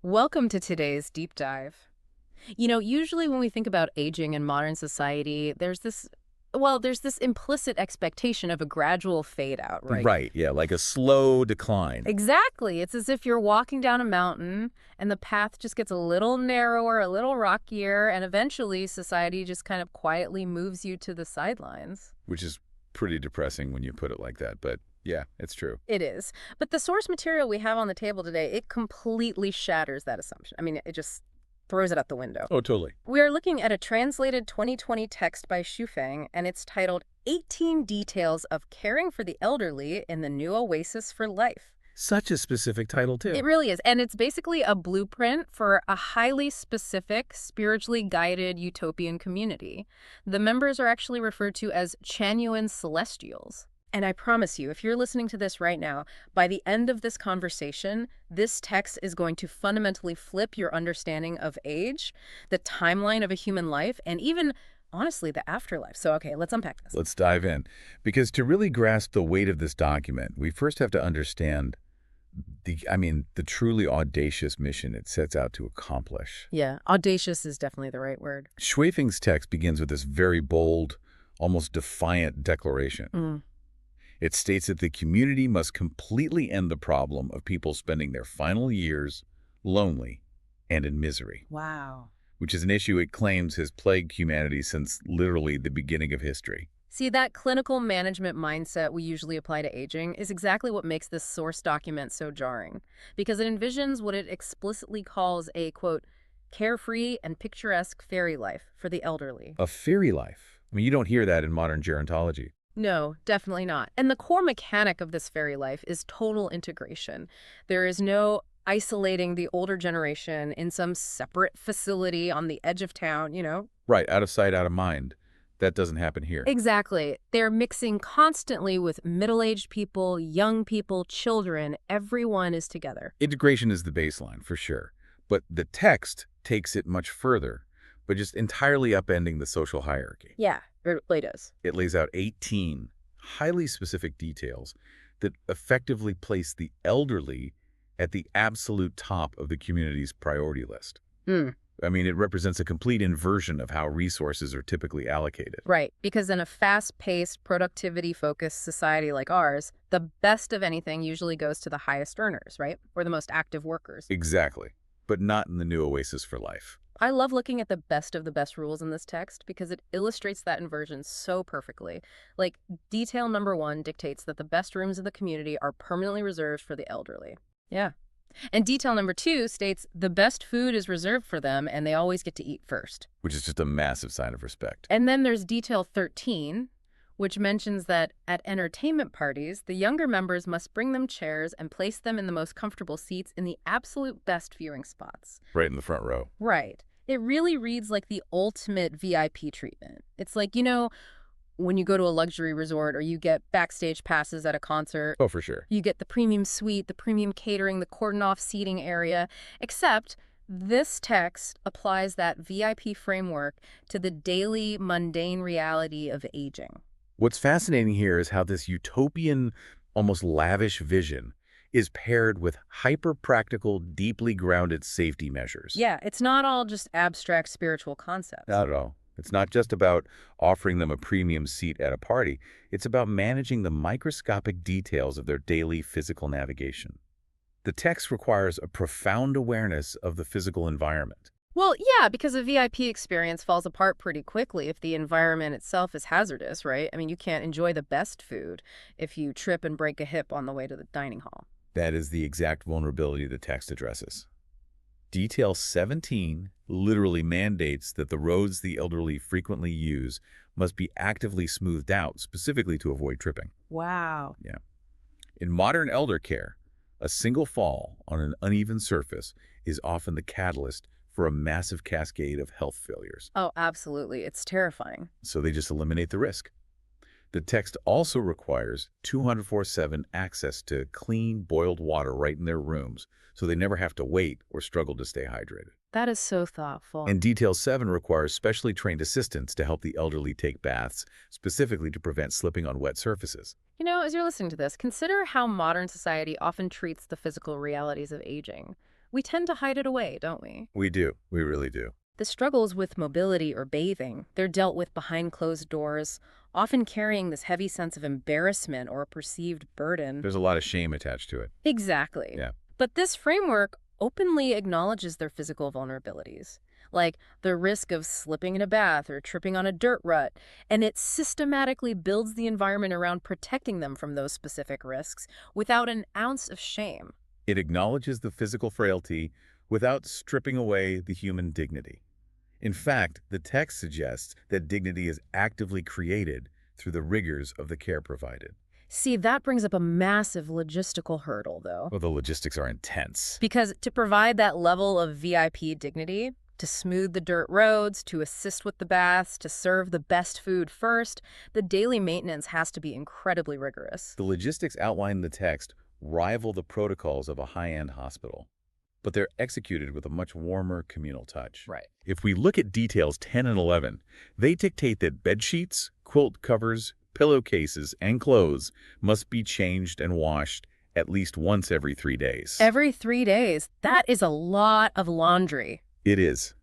Welcome to today's deep dive. Usually when we think about aging in modern society, there's this implicit expectation of a gradual fade out, right? Right, yeah, like a slow decline. Exactly. It's as if you're walking down a mountain and the path just gets a little narrower, a little rockier, and eventually society just kind of quietly moves you to the sidelines. Which is pretty depressing when you put it like that, but yeah, it's true. It is. But the source material we have on the table today, it completely shatters that assumption. I mean, it just throws it out the window. Oh, totally. We are looking at a translated 2020 text by Shufang, and it's titled 18 Details of Caring for the Elderly in the New Oasis for Life. Such a specific title, too. It really is. And it's basically a blueprint for a highly specific, spiritually guided utopian community. The members are actually referred to as Chanyuan Celestials. And I promise you, if you're listening to this right now, by the end of this conversation, this text is going to fundamentally flip your understanding of age, the timeline of a human life, and even, honestly, the afterlife. So, okay, let's unpack this. Let's dive in. Because to really grasp the weight of this document, we first have to understand the truly audacious mission it sets out to accomplish. Yeah, audacious is definitely the right word. Shuifeng's text begins with this very bold, almost defiant declaration. It states that the community must completely end the problem of people spending their final years lonely and in misery, Wow. which is an issue it claims has plagued humanity since literally the beginning of history. See, that clinical management mindset we usually apply to aging is exactly what makes this source document so jarring, because it envisions what it explicitly calls a, quote, carefree and picturesque fairy life for the elderly. A fairy life. I mean, you don't hear that in modern gerontology. No, definitely not. And the core mechanic of this fairy life is total integration. There is no isolating the older generation in some separate facility on the edge of town. Right, out of sight, out of mind. That doesn't happen here. Exactly. They're mixing constantly with middle-aged people, young people, children. Everyone is together. Integration is the baseline, for sure. But the text takes it much further, but just entirely upending the social hierarchy. Yeah, it really does. It lays out 18 highly specific details that effectively place the elderly at the absolute top of the community's priority list. I mean, it represents a complete inversion of how resources are typically allocated. Right, because in a fast-paced, productivity-focused society like ours, the best of anything usually goes to the highest earners, right? Or the most active workers. Exactly, but not in the new Oasis for Life. I love looking at the best of the best rules in this text because it illustrates that inversion so perfectly. Like, detail number 1 dictates that the best rooms of the community are permanently reserved for the elderly. Yeah. And detail number 2 states the best food is reserved for them and they always get to eat first. Which is just a massive sign of respect. And then there's detail 13, which mentions that at entertainment parties, the younger members must bring them chairs and place them in the most comfortable seats in the absolute best viewing spots. Right in the front row. Right. It really reads like the ultimate VIP treatment. It's like, when you go to a luxury resort or you get backstage passes at a concert. Oh, for sure. You get the premium suite, the premium catering, the cordoned-off seating area, except this text applies that VIP framework to the daily mundane reality of aging. What's fascinating here is how this utopian, almost lavish vision is paired with hyper-practical, deeply grounded safety measures. Yeah, it's not all just abstract spiritual concepts. Not at all. It's not just about offering them a premium seat at a party. It's about managing the microscopic details of their daily physical navigation. The text requires a profound awareness of the physical environment. Well, yeah, because a VIP experience falls apart pretty quickly if the environment itself is hazardous, right? I mean, you can't enjoy the best food if you trip and break a hip on the way to the dining hall. That is the exact vulnerability the text addresses. Detail 17 literally mandates that the roads the elderly frequently use must be actively smoothed out, specifically to avoid tripping. Wow. Yeah. In modern elder care, a single fall on an uneven surface is often the catalyst for a massive cascade of health failures. Oh, absolutely. It's terrifying. So they just eliminate the risk. The text also requires 24/7 access to clean, boiled water right in their rooms, so they never have to wait or struggle to stay hydrated. That is so thoughtful. And Detail 7 requires specially trained assistants to help the elderly take baths, specifically to prevent slipping on wet surfaces. As you're listening to this, consider how modern society often treats the physical realities of aging. we tend to hide it away, don't we? We do. We really do. The struggles with mobility or bathing, they're dealt with behind closed doors, often carrying this heavy sense of embarrassment or a perceived burden. There's a lot of shame attached to it. Exactly. Yeah. But this framework openly acknowledges their physical vulnerabilities, like the risk of slipping in a bath or tripping on a dirt rut, and it systematically builds the environment around protecting them from those specific risks without an ounce of shame. It acknowledges the physical frailty without stripping away the human dignity. In fact, the text suggests that dignity is actively created through the rigors of the care provided. See, that brings up a massive logistical hurdle, though. Well, the logistics are intense. Because to provide that level of VIP dignity, to smooth the dirt roads, to assist with the baths, to serve the best food first, the daily maintenance has to be incredibly rigorous. The logistics outlined in the text rival the protocols of a high-end hospital, but they're executed with a much warmer communal touch. Right. If we look at details 10 and 11, they dictate that bed sheets, quilt covers, pillowcases, and clothes must be changed and washed at least once every 3 days. Every 3 days. That is a lot of laundry. It is.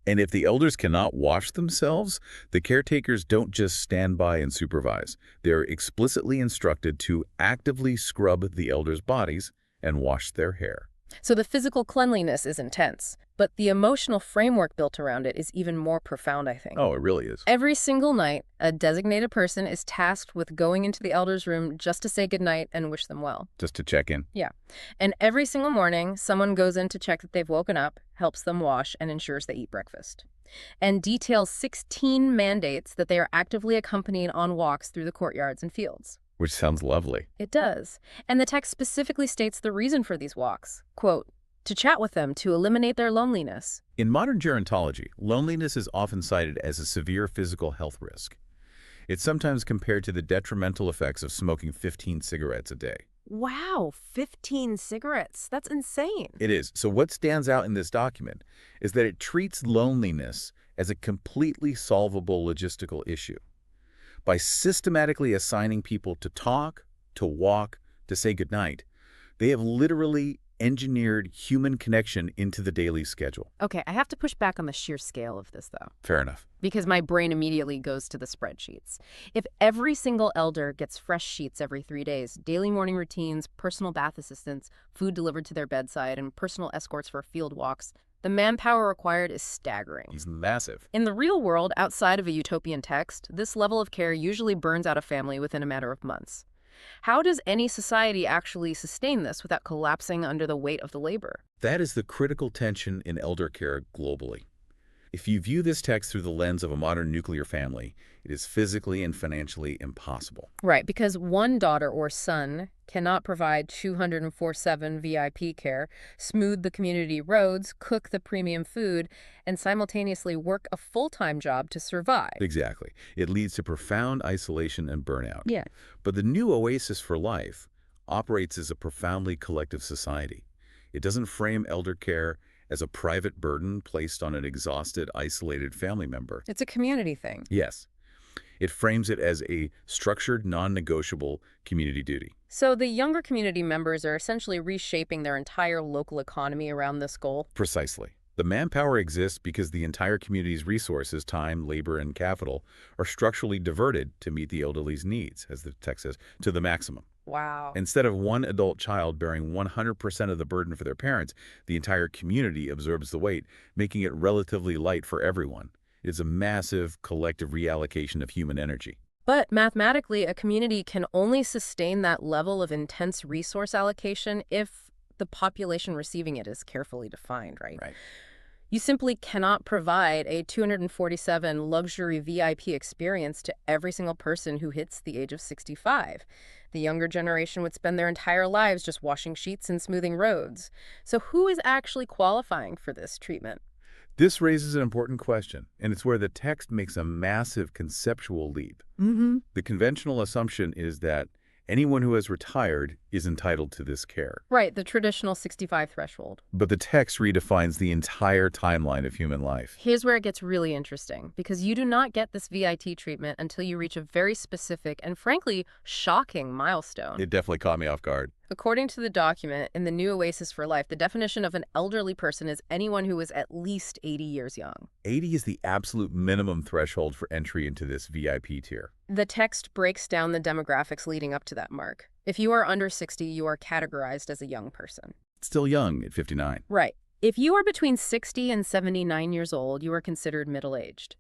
And if the elders cannot wash themselves, the caretakers don't just stand by and supervise. They're explicitly instructed to actively scrub the elders' bodies and wash their hair. So the physical cleanliness is intense, but the emotional framework built around it is even more profound, I think. Oh, it really is. Every single night, a designated person is tasked with going into the elder's room just to say goodnight and wish them well. Just to check in. Yeah. And every single morning, someone goes in to check that they've woken up, helps them wash, and ensures they eat breakfast. And details 16 mandates that they are actively accompanied on walks through the courtyards and fields. Which sounds lovely. It does. And the text specifically states the reason for these walks. Quote, to chat with them to eliminate their loneliness. In modern gerontology, loneliness is often cited as a severe physical health risk. It's sometimes compared to the detrimental effects of smoking 15 cigarettes a day. Wow, 15 cigarettes. That's insane. It is. So what stands out in this document is that it treats loneliness as a completely solvable logistical issue. By systematically assigning people to talk, to walk, to say goodnight, they have literally engineered human connection into the daily schedule. Okay, I have to push back on the sheer scale of this, though, Fair enough. because my brain immediately goes to the spreadsheets. If every single elder gets fresh sheets every 3 days, daily morning routines, personal bath assistance, food delivered to their bedside, and personal escorts for field walks, the manpower required is staggering. He's massive. In the real world, outside of a utopian text, this level of care usually burns out a family within a matter of months. How does any society actually sustain this without collapsing under the weight of the labor? That is the critical tension in elder care globally. If you view this text through the lens of a modern nuclear family, it is physically and financially impossible. Right, because one daughter or son cannot provide 204/7 VIP care, smooth the community roads, cook the premium food, and simultaneously work a full-time job to survive. Exactly. It leads to profound isolation and burnout. Yeah. But the new Oasis for Life operates as a profoundly collective society. It doesn't frame elder care as a private burden placed on an exhausted, isolated family member. It's a community thing. Yes. It frames it as a structured, non-negotiable community duty. So the younger community members are essentially reshaping their entire local economy around this goal. Precisely. The manpower exists because the entire community's resources, time, labor, and capital, are structurally diverted to meet the elderly's needs, as the text says, to the maximum. Wow. Instead of one adult child bearing 100% of the burden for their parents, the entire community absorbs the weight, making it relatively light for everyone. It is a massive collective reallocation of human energy. But mathematically, a community can only sustain that level of intense resource allocation if the population receiving it is carefully defined, right? Right. You simply cannot provide a 247 luxury VIP experience to every single person who hits the age of 65. The younger generation would spend their entire lives just washing sheets and smoothing roads. So who is actually qualifying for this treatment? This raises an important question, and it's where the text makes a massive conceptual leap. Mm-hmm. The conventional assumption is that anyone who has retired is entitled to this care. Right, the traditional 65 threshold. But the text redefines the entire timeline of human life. Here's where it gets really interesting, because you do not get this VIT treatment until you reach a very specific and, frankly, shocking milestone. It definitely caught me off guard. According to the document in the New Oasis for Life, the definition of an elderly person is anyone who is at least 80 years young. 80 is the absolute minimum threshold for entry into this VIP tier. The text breaks down the demographics leading up to that mark. If you are under 60, you are categorized as a young person. Still young at 59. Right. If you are between 60 and 79 years old, you are considered middle-aged.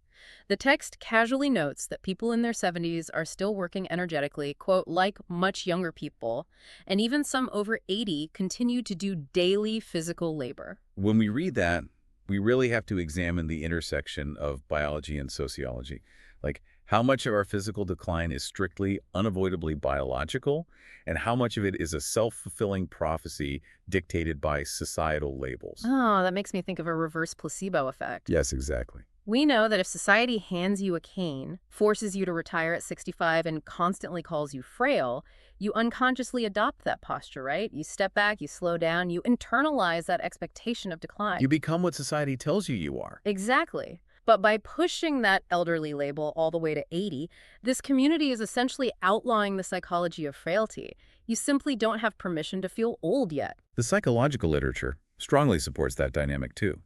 The text casually notes that people in their 70s are still working energetically, quote, like much younger people, and even some over 80 continue to do daily physical labor. When we read that, we really have to examine the intersection of biology and sociology. Like, how much of our physical decline is strictly, unavoidably biological, and how much of it is a self-fulfilling prophecy dictated by societal labels? Oh, that makes me think of a reverse placebo effect. Yes, exactly. We know that if society hands you a cane, forces you to retire at 65, and constantly calls you frail, you unconsciously adopt that posture, right? You step back, you slow down, you internalize that expectation of decline. You become what society tells you you are. Exactly. But by pushing that elderly label all the way to 80, this community is essentially outlawing the psychology of frailty. You simply don't have permission to feel old yet. The psychological literature strongly supports that dynamic too.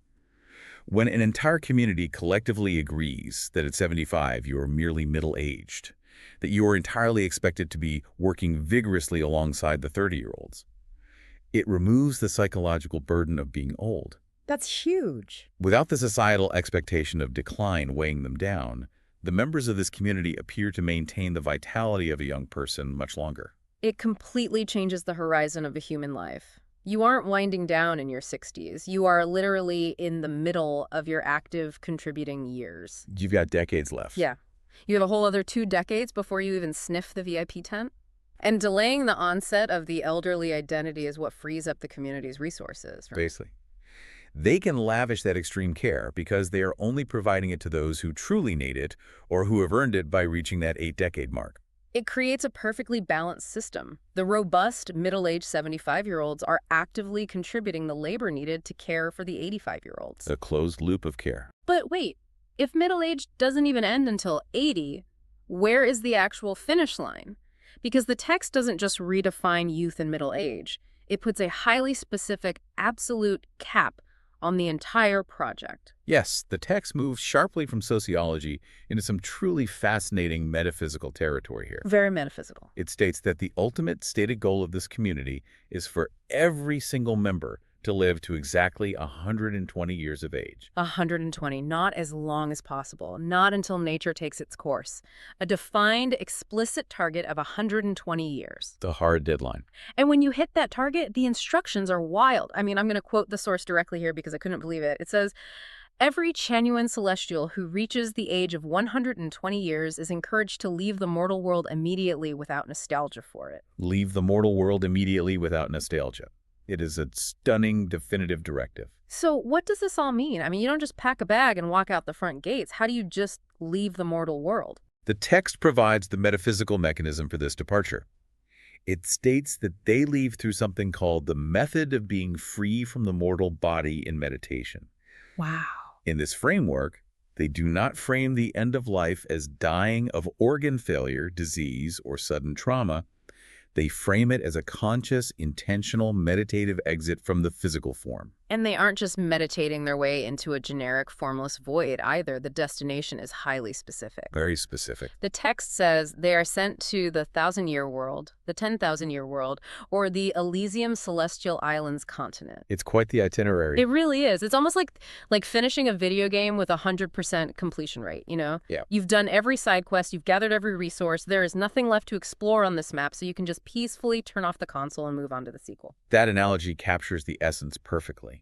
When an entire community collectively agrees that at 75 you are merely middle-aged, that you are entirely expected to be working vigorously alongside the 30-year-olds, it removes the psychological burden of being old. That's huge. Without the societal expectation of decline weighing them down, the members of this community appear to maintain the vitality of a young person much longer. It completely changes the horizon of a human life. You aren't winding down in your 60s. You are literally in the middle of your active contributing years. You've got decades left. Yeah. You have a whole other 2 decades before you even sniff the VIP tent. And delaying the onset of the elderly identity is what frees up the community's resources. Basically. They can lavish that extreme care because they are only providing it to those who truly need it or who have earned it by reaching that 8-decade mark. It creates a perfectly balanced system. The robust, middle-aged 75-year-olds are actively contributing the labor needed to care for the 85-year-olds. A closed loop of care. But wait, if middle age doesn't even end until 80, where is the actual finish line? Because the text doesn't just redefine youth and middle age. It puts a highly specific, absolute cap on the entire project. Yes, the text moves sharply from sociology into some truly fascinating metaphysical territory here. Very metaphysical. It states that the ultimate stated goal of this community is for every single member to live to exactly 120 years of age. 120, not as long as possible, not until nature takes its course. A defined, explicit target of 120 years. The hard deadline. And when you hit that target, the instructions are wild. I mean, I'm going to quote the source directly here because I couldn't believe it. It says, every Chanyuan celestial who reaches the age of 120 years is encouraged to leave the mortal world immediately without nostalgia for it. Leave the mortal world immediately without nostalgia. It is a stunning, definitive directive. So what does this all mean? I mean, you don't just pack a bag and walk out the front gates. How do you just leave the mortal world? The text provides the metaphysical mechanism for this departure. It states that they leave through something called the method of being free from the mortal body in meditation. Wow. In this framework, they do not frame the end of life as dying of organ failure, disease, or sudden trauma. They frame it as a conscious, intentional, meditative exit from the physical form. And they aren't just meditating their way into a generic, formless void either. The destination is highly specific. Very specific. The text says they are sent to the 1,000-year world, the 10,000-year world, or the Elysium Celestial Islands continent. It's quite the itinerary. It really is. It's almost like finishing a video game with 100% completion rate, you know? Yeah. You've done every side quest, you've gathered every resource, there is nothing left to explore on this map, so you can just peacefully turn off the console and move on to the sequel. That analogy captures the essence perfectly.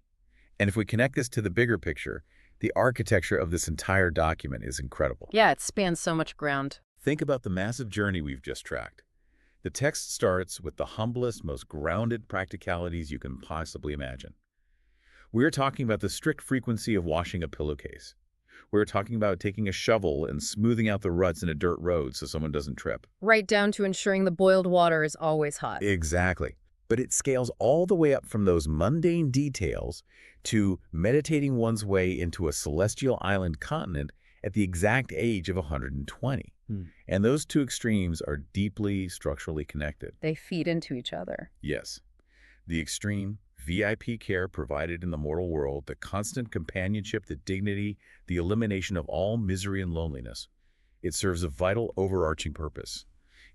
And if we connect this to the bigger picture, the architecture of this entire document is incredible. Yeah, it spans so much ground. Think about the massive journey we've just tracked. The text starts with the humblest, most grounded practicalities you can possibly imagine. We're talking about the strict frequency of washing a pillowcase. We're talking about taking a shovel and smoothing out the ruts in a dirt road so someone doesn't trip. Right down to ensuring the boiled water is always hot. Exactly. But it scales all the way up from those mundane details to meditating one's way into a celestial island continent at the exact age of 120. And those two extremes are deeply structurally connected. They feed into each other. Yes. The extreme, VIP care provided in the mortal world, the constant companionship, the dignity, the elimination of all misery and loneliness. It serves a vital overarching purpose.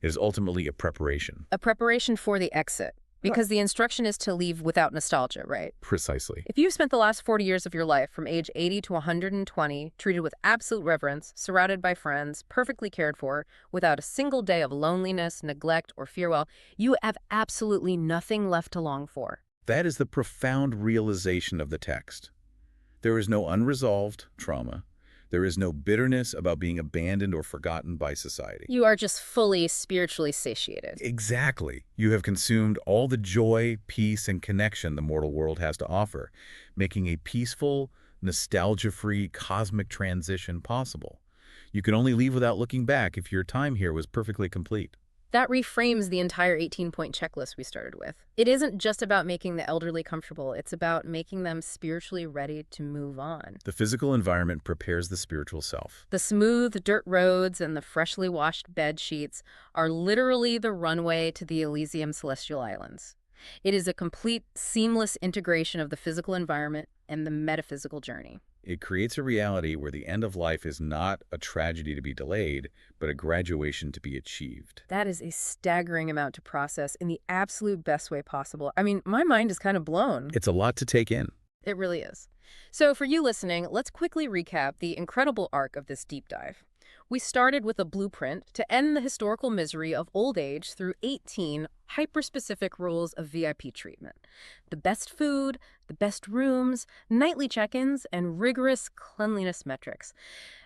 It is ultimately a preparation. A preparation for the exit. Because the instruction is to leave without nostalgia, right? Precisely. If you've spent the last 40 years of your life from age 80 to 120, treated with absolute reverence, surrounded by friends, perfectly cared for, without a single day of loneliness, neglect, or fear, well, you have absolutely nothing left to long for. That is the profound realization of the text. There is no unresolved trauma. There is no bitterness about being abandoned or forgotten by society. You are just fully spiritually satiated. Exactly. You have consumed all the joy, peace, and connection the mortal world has to offer, making a peaceful, nostalgia-free cosmic transition possible. You can only leave without looking back if your time here was perfectly complete. That reframes the entire 18-point checklist we started with. It isn't just about making the elderly comfortable, it's about making them spiritually ready to move on. The physical environment prepares the spiritual self. The smooth dirt roads and the freshly washed bed sheets are literally the runway to the Elysium Celestial Islands. It is a complete, seamless integration of the physical environment and the metaphysical journey. It creates a reality where the end of life is not a tragedy to be delayed, but a graduation to be achieved. That is a staggering amount to process in the absolute best way possible. I mean, my mind is kind of blown. It's a lot to take in. It really is. So for you listening, let's quickly recap the incredible arc of this deep dive. We started with a blueprint to end the historical misery of old age through 18 hyper-specific rules of VIP treatment. The best food, the best rooms, nightly check-ins, and rigorous cleanliness metrics.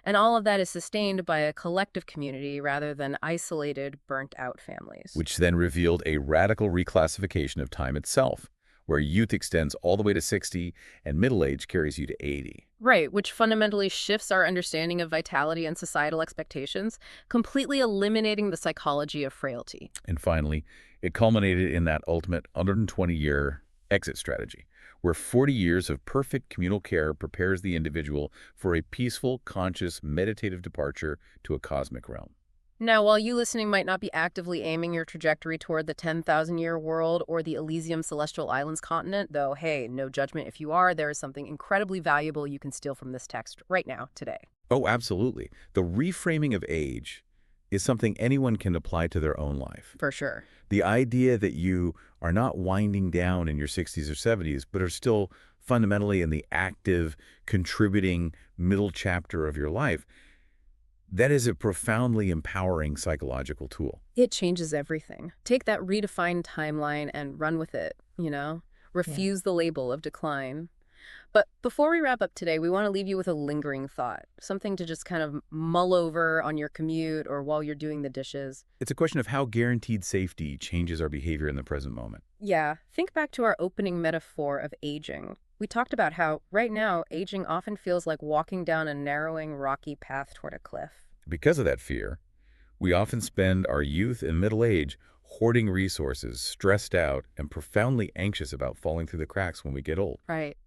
And all of that is sustained by a collective community rather than isolated, burnt-out families. Which then revealed a radical reclassification of time itself, where youth extends all the way to 60 and middle age carries you to 80. Right, which fundamentally shifts our understanding of vitality and societal expectations, completely eliminating the psychology of frailty. And finally, it culminated in that ultimate 120-year exit strategy, where 40 years of perfect communal care prepares the individual for a peaceful, conscious, meditative departure to a cosmic realm. Now, while you listening might not be actively aiming your trajectory toward the 10,000-year world or the Elysium Celestial Islands continent, though, hey, no judgment if you are, there is something incredibly valuable you can steal from this text right now, today. Oh, absolutely. The reframing of age is something anyone can apply to their own life. For sure. The idea that you are not winding down in your 60s or 70s, but are still fundamentally in the active, contributing middle chapter of your life, that is a profoundly empowering psychological tool. It changes everything. Take that redefined timeline and run with it, you know? Refuse the label of decline. But before we wrap up today, we want to leave you with a lingering thought, something to just kind of mull over on your commute or while you're doing the dishes. It's a question of how guaranteed safety changes our behavior in the present moment. Yeah, think back to our opening metaphor of aging. We talked about how, right now, aging often feels like walking down a narrowing, rocky path toward a cliff. Because of that fear, we often spend our youth and middle age hoarding resources, stressed out, and profoundly anxious about falling through the cracks when we get old. Right.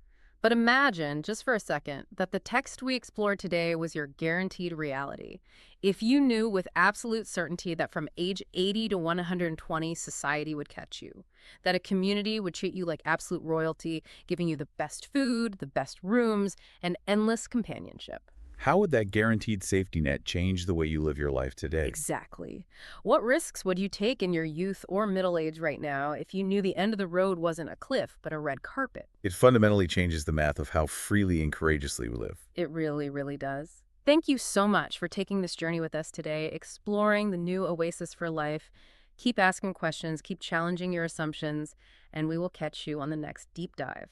But imagine, just for a second, that the text we explored today was your guaranteed reality. If you knew with absolute certainty that from age 80 to 120, society would catch you, that a community would treat you like absolute royalty, giving you the best food, the best rooms, and endless companionship. How would that guaranteed safety net change the way you live your life today? Exactly. What risks would you take in your youth or middle age right now if you knew the end of the road wasn't a cliff, but a red carpet? It fundamentally changes the math of how freely and courageously we live. It really, really does. Thank you so much for taking this journey with us today, exploring the new oasis for life. Keep asking questions, keep challenging your assumptions, and we will catch you on the next deep dive.